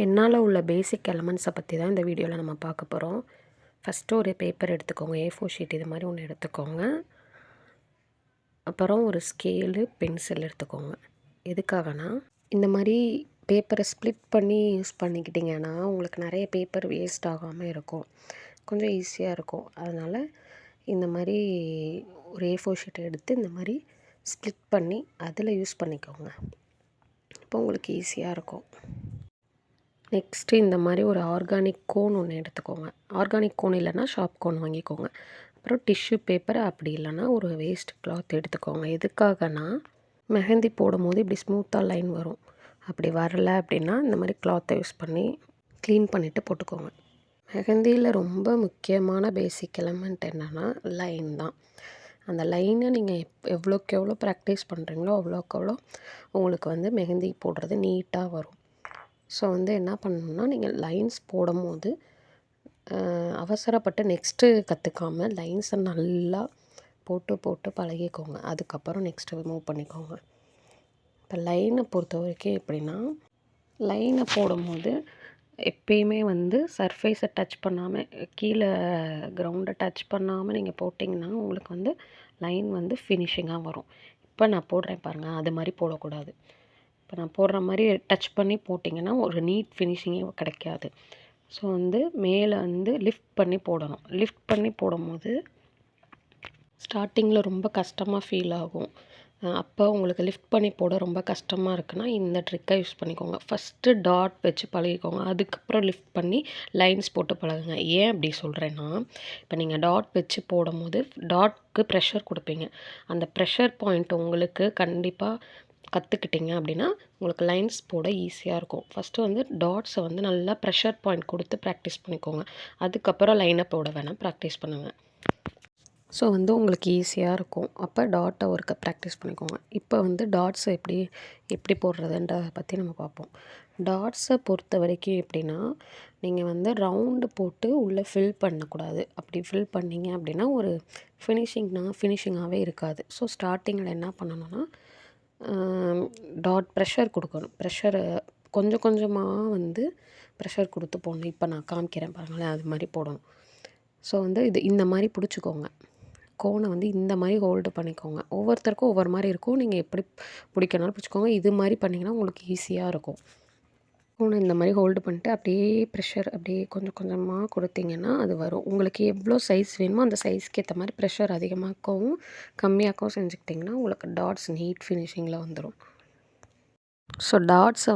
ஹென்னால உள்ள பேசிக் எலமெண்ட்ஸை பற்றி தான் இந்த வீடியோவில் நம்ம பார்க்க போகிறோம். ஃபஸ்ட்டு ஒரு பேப்பர் எடுத்துக்கோங்க, A4 ஷீட் இது மாதிரி ஒன்று எடுத்துக்கோங்க. அப்புறம் ஒரு ஸ்கேலு, பென்சில் எடுத்துக்கோங்க. எதுக்காகனா இந்த மாதிரி பேப்பரை ஸ்ப்ளிட் பண்ணி யூஸ் பண்ணிக்கிட்டிங்கன்னா உங்களுக்கு நிறைய பேப்பர் வேஸ்ட் ஆகாமல் இருக்கும், கொஞ்சம் ஈஸியாக இருக்கும். அதனால் இந்த மாதிரி ஒரு A4 ஷீட்டை எடுத்து இந்த மாதிரி ஸ்ப்ளிட் பண்ணி அதில் யூஸ் பண்ணிக்கோங்க. இப்போ உங்களுக்கு ஈஸியாக இருக்கும். நெக்ஸ்ட்டு இந்த மாதிரி ஒரு ஆர்கானிக் கோன் ஒன்று எடுத்துக்கோங்க. ஆர்கானிக் கோன் இல்லைன்னா ஷார்ப் கோன் வாங்கிக்கோங்க. அப்புறம் டிஷ்யூ பேப்பர், அப்படி இல்லைன்னா ஒரு வேஸ்ட் கிளாத் எடுத்துக்கோங்க. எதுக்காகனா மெஹந்தி போடும்போது இப்படி ஸ்மூத்தாக லைன் வரும். அப்படி வரலை அப்படின்னா இந்த மாதிரி கிளாத்தை யூஸ் பண்ணி க்ளீன் பண்ணிவிட்டு போட்டுக்கோங்க. மெஹந்தியில் ரொம்ப முக்கியமான பேசிக் எலமெண்ட் என்னென்னா லைன் தான். அந்த லைனை நீங்கள் எவ்வளோக்கு எவ்வளோ ப்ராக்டிஸ் பண்ணுறீங்களோ அவ்வளோக்கு அவ்வளோ உங்களுக்கு மெஹந்தி போடுறது நீட்டாக வரும். ஸோ என்ன பண்ணணும்னா நீங்கள் லைன்ஸ் போடும்போது அவசரப்பட்டு நெக்ஸ்ட்டு கற்றுக்காமல் லைன்ஸை நல்லா போட்டு போட்டு பழகிக்கோங்க. அதுக்கப்புறம் நெக்ஸ்ட்டு மூவ் பண்ணிக்கோங்க. இப்போ லைனை பொறுத்த வரைக்கும் எப்படின்னா, லைனை போடும்போது எப்பயுமே சர்ஃபேஸை டச் பண்ணாமல், கீழே கிரவுண்டை டச் பண்ணாமல் நீங்கள் போட்டிங்கன்னா உங்களுக்கு லைன் ஃபினிஷிங்காக வரும். இப்போ நான் போடுறேன் பாருங்கள், அது மாதிரி போடக்கூடாது. இப்போ நான் போடுற மாதிரி டச் பண்ணி போட்டிங்கன்னா ஒரு நீட் ஃபினிஷிங்கே கிடைக்காது. ஸோ மேலே லிஃப்ட் பண்ணி போடணும். லிஃப்ட் பண்ணி போடும்போது ஸ்டார்டிங்கில் ரொம்ப கஷ்டமாக ஃபீல் ஆகும். அப்போ உங்களுக்கு லிஃப்ட் பண்ணி போட ரொம்ப கஷ்டமாக இருக்குன்னா இந்த ட்ரிக்கை யூஸ் பண்ணிக்கோங்க. ஃபஸ்ட்டு டாட் வச்சு பழகிக்கோங்க, அதுக்கப்புறம் லிஃப்ட் பண்ணி லைன்ஸ் போட்டு பழகுங்க. ஏன் அப்படி சொல்கிறேன்னா, இப்போ நீங்கள் டாட் வச்சு போடும்போது டாட்க்கு ப்ரெஷர் கொடுப்பீங்க. அந்த ப்ரெஷர் பாயிண்ட் உங்களுக்கு கண்டிப்பாக கற்றுக்கிட்டிங்க அப்படின்னா உங்களுக்கு லைன்ஸ் போட ஈஸியாக இருக்கும். ஃபஸ்ட்டு டாட்ஸை நல்லா ப்ரெஷர் பாயிண்ட் கொடுத்து ப்ராக்டிஸ் பண்ணிக்கோங்க. அதுக்கப்புறம் லைனை போட வேணாம், ப்ராக்டிஸ் பண்ணுங்கள். ஸோ உங்களுக்கு ஈஸியாக இருக்கும். அப்போ டாட்டை ஒருக்க ப்ராக்டிஸ் பண்ணிக்கோங்க. இப்போ டாட்ஸை எப்படி போடுறதுன்றதை பற்றி நம்ம பார்ப்போம். டாட்ஸை பொறுத்த வரைக்கும் எப்படின்னா, நீங்கள் ரவுண்டு போட்டு உள்ளே ஃபில் பண்ணக்கூடாது. அப்படி ஃபில் பண்ணிங்க அப்படின்னா ஒரு ஃபினிஷிங்காகவே இருக்காது. ஸோ ஸ்டார்டிங்கில் என்ன பண்ணணும்னா, டாட் ப்ரெஷர் கொடுக்கணும். ப்ரெஷரை கொஞ்சம் கொஞ்சமாக ப்ரெஷர் கொடுத்து போடணும். இப்போ நான் காமிக்கிறேன் பாருங்களேன், அது மாதிரி போடணும். ஸோ இந்த மாதிரி பிடிச்சிக்கோங்க. கோனை இந்த மாதிரி ஹோல்டு பண்ணிக்கோங்க. ஒவ்வொருத்தருக்கும் ஒவ்வொரு மாதிரி இருக்கும். நீங்கள் எப்படி பிடிக்கனாலும் பிடிச்சிக்கோங்க. இது மாதிரி பண்ணிங்கன்னா உங்களுக்கு ஈஸியாக இருக்கும். கோனை இந்த மாதிரி ஹோல்டு பண்ணிட்டு அப்படியே ப்ரெஷர் அப்படியே கொஞ்சம் கொஞ்சமாக கொடுத்தீங்கன்னா அது வரும். உங்களுக்கு எவ்வளோ சைஸ் வேணுமோ அந்த சைஸ்க்கு ஏற்ற மாதிரி ப்ரெஷர் அதிகமாக்கவும் கம்மியாக்கவும் செஞ்சுக்கிட்டிங்கன்னா உங்களுக்கு டாட்ஸ் நீட் ஃபினிஷிங்கில் வந்துடும். ஸோ டாட்ஸை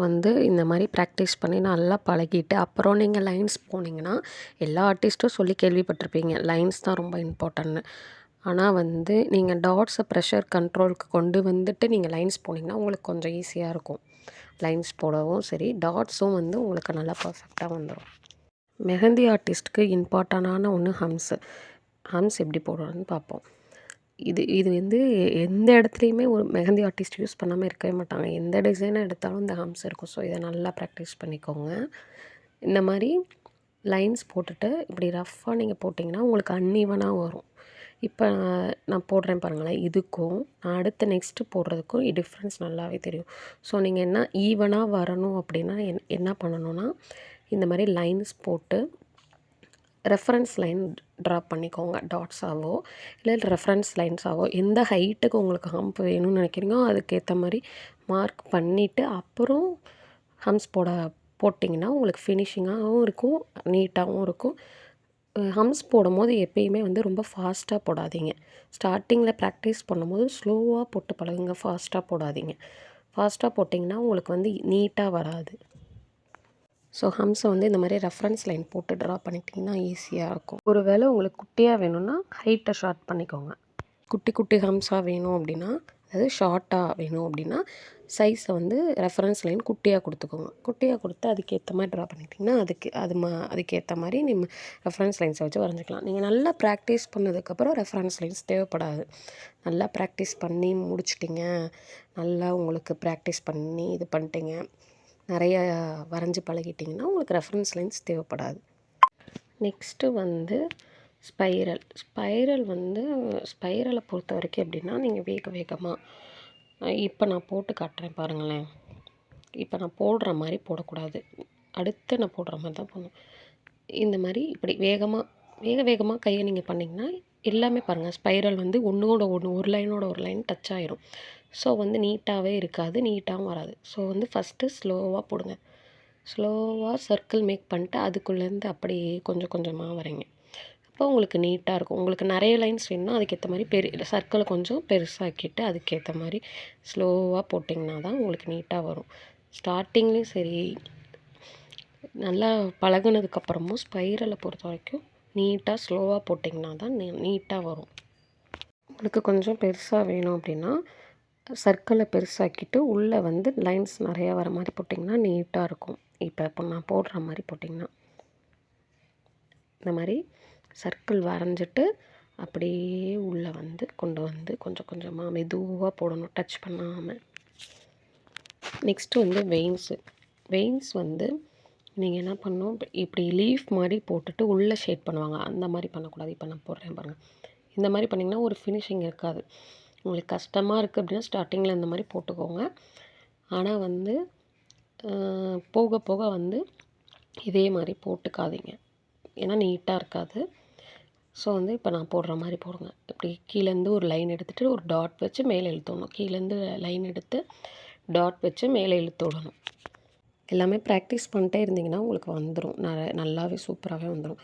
இந்த மாதிரி ப்ராக்டிஸ் பண்ணி நல்லா பழகிட்டு அப்புறம் நீங்கள் லைன்ஸ் போனீங்கன்னா, எல்லா ஆர்டிஸ்ட்டும் சொல்லி கேள்விப்பட்டிருப்பீங்க, லைன்ஸ் தான் ரொம்ப இம்பார்ட்டன்ட்னு. ஆனால் நீங்கள் டாட்ஸை ப்ரெஷர் கண்ட்ரோலுக்கு கொண்டு வந்துட்டு நீங்கள் லைன்ஸ் போனீங்கன்னா உங்களுக்கு கொஞ்சம் ஈஸியாக இருக்கும். லைன்ஸ் போடவும் சரி, டாட்ஸும் உங்களுக்கு நல்லா பர்ஃபெக்டாக வந்துடும். மெஹந்தி ஆர்டிஸ்ட்டுக்கு இம்பார்ட்டண்டான ஒன்று ஹம்ஸு. ஹம்ஸ் எப்படி போடுறதுன்னு பார்ப்போம். இது எந்த இடத்துலையுமே ஒரு மெஹந்தி ஆர்டிஸ்ட் யூஸ் பண்ணாமல் இருக்கவே மாட்டாங்க. எந்த டிசைனை எடுத்தாலும் இந்த ஹம்ஸ் இருக்கும். ஸோ இதை நல்லா ப்ராக்டிஸ் பண்ணிக்கோங்க. இந்த மாதிரி லைன்ஸ் போட்டுட்டு இப்படி ரஃப்பாக நீங்கள் போட்டிங்கன்னா உங்களுக்கு அன்ஈவனாக வரும். இப்போ நான் போடுறேன் பாருங்களேன், இதுக்கும் நான் அடுத்து நெக்ஸ்ட்டு போடுறதுக்கும் டிஃப்ரென்ஸ் நல்லாவே தெரியும். ஸோ நீங்கள் என்ன ஈவனாக வரணும் அப்படின்னா என்ன பண்ணணும்னா, இந்த மாதிரி லைன்ஸ் போட்டு ரெஃபரன்ஸ் லைன் ட்ரா பண்ணிக்கோங்க. டாட்ஸாவோ இல்லை ரெஃபரன்ஸ் லைன்ஸாவோ எந்த ஹைட்டுக்கு உங்களுக்கு ஹம்ப் வேணும்னு நினைக்கிறீங்களோ அதுக்கேற்ற மாதிரி மார்க் பண்ணிவிட்டு அப்புறம் ஹம்ஸ் போட்டிங்கன்னா உங்களுக்கு ஃபினிஷிங்காகவும் இருக்கும், நீட்டாகவும் இருக்கும். ஹம்ஸ் போடும்போது எப்பயுமே ரொம்ப ஃபாஸ்ட்டாக போடாதீங்க. ஸ்டார்டிங்கில் ப்ராக்டிஸ் பண்ணும்போது ஸ்லோவாக போட்டு பழகுங்க, ஃபாஸ்ட்டாக போடாதீங்க. ஃபாஸ்ட்டாக போட்டிங்கன்னா உங்களுக்கு நீட்டாக வராது. ஸோ ஹம்ஸை இந்த மாதிரி ரெஃபரன்ஸ் லைன் போட்டு ட்ரா பண்ணிட்டிங்கன்னா ஈஸியாக இருக்கும். ஒரு வேளை உங்களுக்கு குட்டியாக வேணும்னா ஹைட்டை ஷார்ட் பண்ணிக்கோங்க. குட்டி குட்டி ஹம்ஸாக வேணும் அப்படின்னா, அதாவது ஷார்ட்டாக வேணும் அப்படின்னா சைஸை ரெஃபரன்ஸ் லைன் குட்டியாக கொடுத்துக்கோங்க. குட்டியாக கொடுத்து அதுக்கேற்ற மாதிரி ட்ரா பண்ணிட்டிங்கன்னா அதுக்கேற்ற மாதிரி நம்ம ரெஃபரன்ஸ் லைன்ஸை வச்சு வரைஞ்சிக்கலாம். நீங்கள் நல்லா ப்ராக்டிஸ் பண்ணதுக்கப்புறம் ரெஃபரன்ஸ் லைன்ஸ் தேவைப்படாது. நல்லா ப்ராக்டிஸ் பண்ணி முடிச்சிட்டிங்க, நல்லா உங்களுக்கு ப்ராக்டிஸ் பண்ணி இது பண்ணிட்டீங்க, நிறைய வரைஞ்சி பழகிட்டிங்கன்னா உங்களுக்கு ரெஃபரன்ஸ் லைன்ஸ் தேவைப்படாது. நெக்ஸ்ட்டு ஸ்பைரலை பொறுத்த வரைக்கும் எப்படின்னா, நீங்கள் வேகமாக இப்போ நான் போட்டு காட்டுறேன் பாருங்களேன். இப்போ நான் போடுற மாதிரி போடக்கூடாது. அடுத்து நான் போடுற மாதிரி தான் பண்ணணும். இந்த மாதிரி இப்படி வேகமாக கையை நீங்கள் பண்ணிங்கன்னா எல்லாமே பாருங்கள் ஸ்பைரல் வந்து ஒன்றோட ஒன்று ஒரு லைனோட ஒரு லைன் டச் ஆயிரும். ஸோ வந்து நீட்டாகவே இருக்காது, நீட்டாகவும் வராது. ஸோ வந்து ஃபஸ்ட்டு ஸ்லோவாக போடுங்க. ஸ்லோவாக சர்க்கிள் மேக் பண்ணிட்டு அதுக்குள்ளேருந்து அப்படியே கொஞ்சம் கொஞ்சமாக வரைங்க. அப்போ உங்களுக்கு நீட்டாக இருக்கும். உங்களுக்கு நிறைய லைன்ஸ் வேணும்னா அதுக்கேற்ற மாதிரி பெரிய சர்க்கிளை கொஞ்சம் பெருசாக்கிட்டு அதுக்கேற்ற மாதிரி ஸ்லோவாக போட்டிங்கன்னா தான் உங்களுக்கு நீட்டாக வரும். ஸ்டார்டிங்லேயும் சரி, நல்லா பழகுனதுக்கப்புறமும் ஸ்பைரலை பொறுத்த வரைக்கும் நீட்டாக ஸ்லோவாக போட்டிங்கன்னா தான் நீட்டாக வரும். உங்களுக்கு கொஞ்சம் பெருசாக வேணும் அப்படின்னா சர்க்கிளை பெருசாக்கிட்டு உள்ளே வந்து லைன்ஸ் நிறையா வர மாதிரி போட்டிங்கன்னா நீட்டாக இருக்கும். இப்போ நான் போடுற மாதிரி போட்டிங்கன்னா இந்த மாதிரி சர்க்கிள் வரைஞ்சிட்டு அப்படியே உள்ளே வந்து கொண்டு வந்து கொஞ்சம் கொஞ்சமாக மெதுவாக போடணும், டச் பண்ணாமல். நெக்ஸ்ட்டு வந்து வெயின்ஸ் வந்து நீங்கள் என்ன பண்ணணும், இப்படி லீஃப் மாதிரி போட்டுட்டு உள்ளே ஷேட் பண்ணுவாங்க, அந்த மாதிரி பண்ணக்கூடாது. இப்போ நான் போடுறேன் பாருங்கள். இந்த மாதிரி பண்ணிங்கன்னா ஒரு ஃபினிஷிங் இருக்காது. உங்களுக்கு கஷ்டமாக இருக்குது அப்படின்னா ஸ்டார்டிங்கில் இந்த மாதிரி போட்டுக்கோங்க. ஆனால் வந்து போக போக வந்து இதே மாதிரி போட்டுக்காதீங்க, ஏன்னா நீட்டாக இருக்காது. ஸோ வந்து இப்போ நான் போடுற மாதிரி போடுங்க. இப்படி கீழேருந்து ஒரு லைன் எடுத்துகிட்டு ஒரு டாட் வச்சு மேலே இழுத்து விடணும். கீழேருந்து லைன் எடுத்து டாட் வச்சு மேலே இழுத்து விடணும். எல்லாமே ப்ராக்டிஸ் பண்ணிட்டே இருந்தீங்கன்னா உங்களுக்கு வந்துடும், நல்லாவே சூப்பராகவே வந்துடும்.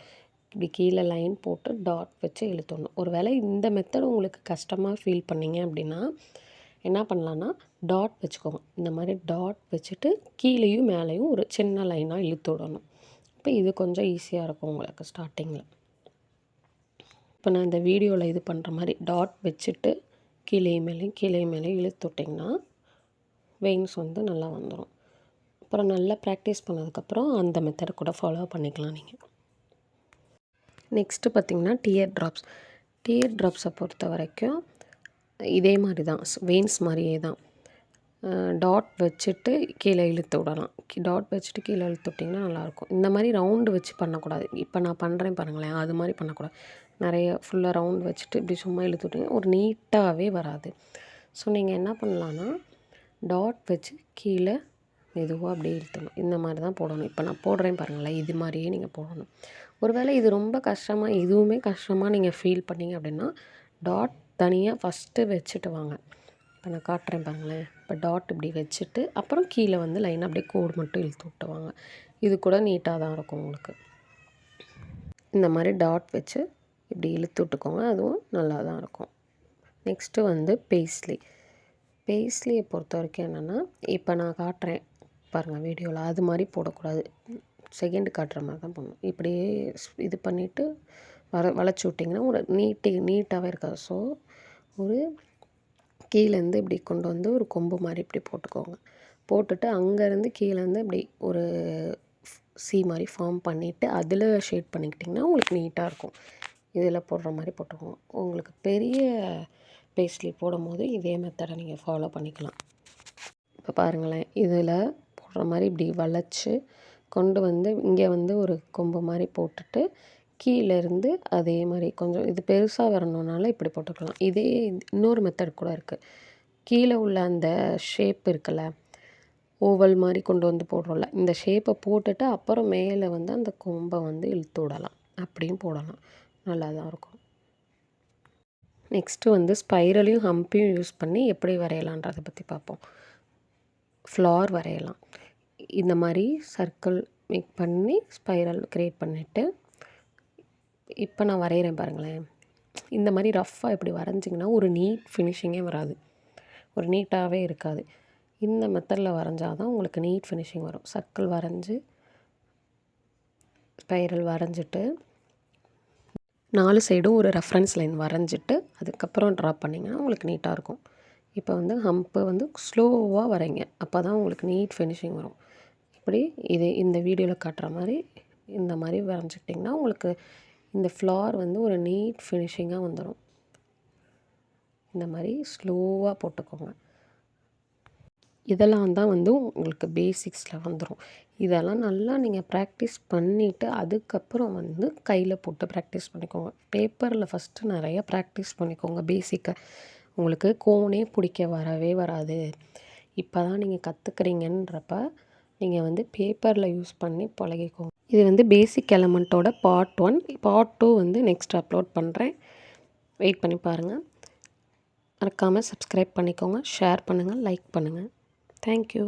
இப்படி கீழே லைன் போட்டு டாட் வச்சு இழுத்து விடணும். ஒரு வேளை இந்த மெத்தட் உங்களுக்கு கஷ்டமாக ஃபீல் பண்ணிங்க அப்படின்னா என்ன பண்ணலான்னா டாட் வச்சுக்கோங்க. இந்த மாதிரி டாட் வச்சுட்டு கீழேயும் மேலேயும் ஒரு சின்ன லைனாக இழுத்து விடணும். இப்போ இது கொஞ்சம் ஈஸியாக இருக்கும் உங்களுக்கு ஸ்டார்டிங்கில். இப்போ நான் இந்த வீடியோவில் இது பண்ணுற மாதிரி டாட் வச்சுட்டு கீழே மேலேயும் இழுத்து விட்டிங்கன்னா வெயின்ஸ் வந்து நல்லா வந்துடும். அப்புறம் நல்லா ப்ராக்டிஸ் பண்ணதுக்கப்புறம் அந்த மெத்தட் கூட ஃபாலோ பண்ணிக்கலாம் நீங்கள். நெக்ஸ்ட்டு பார்த்திங்கன்னா டியர் ட்ராப்ஸை பொறுத்த வரைக்கும் இதே மாதிரி தான், வெயின்ஸ் மாதிரியே தான். டாட் வச்சுட்டு கீழே இழுத்து விடலாம். டாட் வச்சுட்டு கீழே இழுத்து விட்டிங்கன்னா நல்லாயிருக்கும். இந்த மாதிரி ரவுண்டு வச்சு பண்ணக்கூடாது. இப்போ நான் பண்ணுறேன் பாருங்களேன், அது மாதிரி பண்ணக்கூடாது. நிறைய ஃபுல்லாக ரவுண்ட் வச்சுட்டு இப்படி சும்மா இழுத்து விட்டிங்கன்னா ஒரு நீட்டாகவே வராது. ஸோ நீங்கள் என்ன பண்ணலான்னா டாட் வச்சு கீழே மெதுவாக அப்படியே இழுத்தணும். இந்த மாதிரி தான் போடணும். இப்போ நான் போடுறேன் பாருங்களேன், இது மாதிரியே நீங்கள் போடணும். ஒருவேளை இது ரொம்ப கஷ்டமாக, இதுவுமே கஷ்டமாக நீங்கள் ஃபீல் பண்ணிங்க அப்படின்னா டாட் தனியாக ஃபஸ்ட்டு வச்சுட்டு வாங்க. இப்போ நான் காட்டுறேன் பாருங்களேன். இப்போ டாட் இப்படி வச்சுட்டு அப்புறம் கீழே வந்து லைனாக அப்படியே கோடு மட்டும் இழுத்து விட்டுவாங்க. இது கூட நீட்டாக தான் இருக்கும் உங்களுக்கு. இந்த மாதிரி டாட் வச்சு இப்படி இழுத்து விட்டுக்கோங்க, அதுவும் நல்லா தான் இருக்கும். நெக்ஸ்ட்டு வந்து பேஸ்லியை பொறுத்த வரைக்கும் என்னென்னா, இப்போ நான் காட்டுறேன் பாருங்கள் வீடியோவில், அது மாதிரி போடக்கூடாது. செகண்டு காட்டுற மாதிரி தான் போடணும். இப்படியே இது பண்ணிவிட்டு வளைச்சி விட்டிங்கன்னா ஒரு நீட்டாகவே இருக்காது. ஸோ ஒரு கீழேருந்து இப்படி கொண்டு வந்து ஒரு கொம்பு மாதிரி இப்படி போட்டுக்கோங்க. போட்டுட்டு அங்கேருந்து கீழேருந்து இப்படி ஒரு சி மாதிரி ஃபார்ம் பண்ணிவிட்டு அதில் ஷேட் பண்ணிக்கிட்டிங்கன்னா உங்களுக்கு நீட்டாக இருக்கும். இதில் போடுற மாதிரி போட்டுக்கோங்க. உங்களுக்கு பெரிய பேஸ்லி போடும்போது இதே மெத்தடை நீங்கள் ஃபாலோ பண்ணிக்கலாம். இப்போ பாருங்களேன், இதில் போடுற மாதிரி இப்படி வளைச்சி கொண்டு வந்து இங்கே வந்து ஒரு கொம்பு மாதிரி போட்டுட்டு கீழேருந்து அதே மாதிரி கொஞ்சம் இது பெருசாக வரணுனால இப்படி போட்டுக்கலாம். இதே இன்னொரு மெத்தட் கூட இருக்குது. கீழே உள்ள அந்த ஷேப் இருக்குல்ல, ஓவல் மாதிரி கொண்டு வந்து போடுறோம்ல, இந்த ஷேப்பை போட்டுட்டு அப்புறம் மேலே வந்து அந்த கொம்பை வந்து இழுத்து விடலாம். அப்படியும் போடலாம், நல்லா தான் இருக்கும். நெக்ஸ்ட்டு வந்து ஸ்பைரலையும் ஹம்பையும் யூஸ் பண்ணி எப்படி வரையலான்றதை பற்றி பார்ப்போம். ஃப்ளார் வரையலாம். இந்த மாதிரி சர்க்கிள் மேக் பண்ணி ஸ்பைரல் க்ரியேட் பண்ணிவிட்டு இப்போ நான் வரைகிறேன் பாருங்களேன். இந்த மாதிரி ரஃப்பாக இப்படி வரைஞ்சிங்கன்னா ஒரு நீட் ஃபினிஷிங்கே வராது, ஒரு நீட்டாகவே இருக்காது. இந்த மெத்தடில் வரைஞ்சால் தான் உங்களுக்கு நீட் ஃபினிஷிங் வரும். சர்க்கிள் வரைஞ்சி ஸ்பைரல் வரைஞ்சிட்டு 4 சைடும் ஒரு ரெஃபரன்ஸ் லைன் வரைஞ்சிட்டு அதுக்கப்புறம் ட்ரா பண்ணிங்கன்னா உங்களுக்கு நீட்டாக இருக்கும். இப்போ வந்து ஹம்பை வந்து ஸ்லோவாக வரைங்க, அப்போ தான் உங்களுக்கு நீட் ஃபினிஷிங் வரும். இப்படி இந்த வீடியோவில் காட்டுற மாதிரி இந்த மாதிரி வரைஞ்சிக்கிட்டிங்கன்னா உங்களுக்கு இந்த ஃப்ளார் வந்து ஒரு நீட் ஃபினிஷிங்காக வந்துடும். இந்த மாதிரி ஸ்லோவாக போட்டுக்கோங்க. இதெல்லாம் தான் வந்து உங்களுக்கு பேசிக்ஸில் வந்துடும். இதெல்லாம் நல்லா நீங்கள் ப்ராக்டிஸ் பண்ணிவிட்டு அதுக்கப்புறம் வந்து கையில் போட்டு ப்ராக்டிஸ் பண்ணிக்கோங்க. பேப்பரில் ஃபஸ்ட்டு நிறைய ப்ராக்டிஸ் பண்ணிக்கோங்க பேசிக்கை. உங்களுக்கு கோனே பிடிக்க வரவே வராது. இப்போ தான் நீங்கள் கற்றுக்குறீங்கன்றப்ப நீங்கள் வந்து பேப்பரில் யூஸ் பண்ணி பழகிக்கோங்க. இது வந்து பேசிக் எலமெண்ட்டோட பார்ட் 1. பார்ட் 2 வந்து நெக்ஸ்ட் அப்லோட் பண்ணுறேன். வெயிட் பண்ணி பாருங்கள். மறக்காமல் சப்ஸ்கிரைப் பண்ணிக்கோங்க, ஷேர் பண்ணுங்கள், லைக் பண்ணுங்கள். தேங்க்யூ.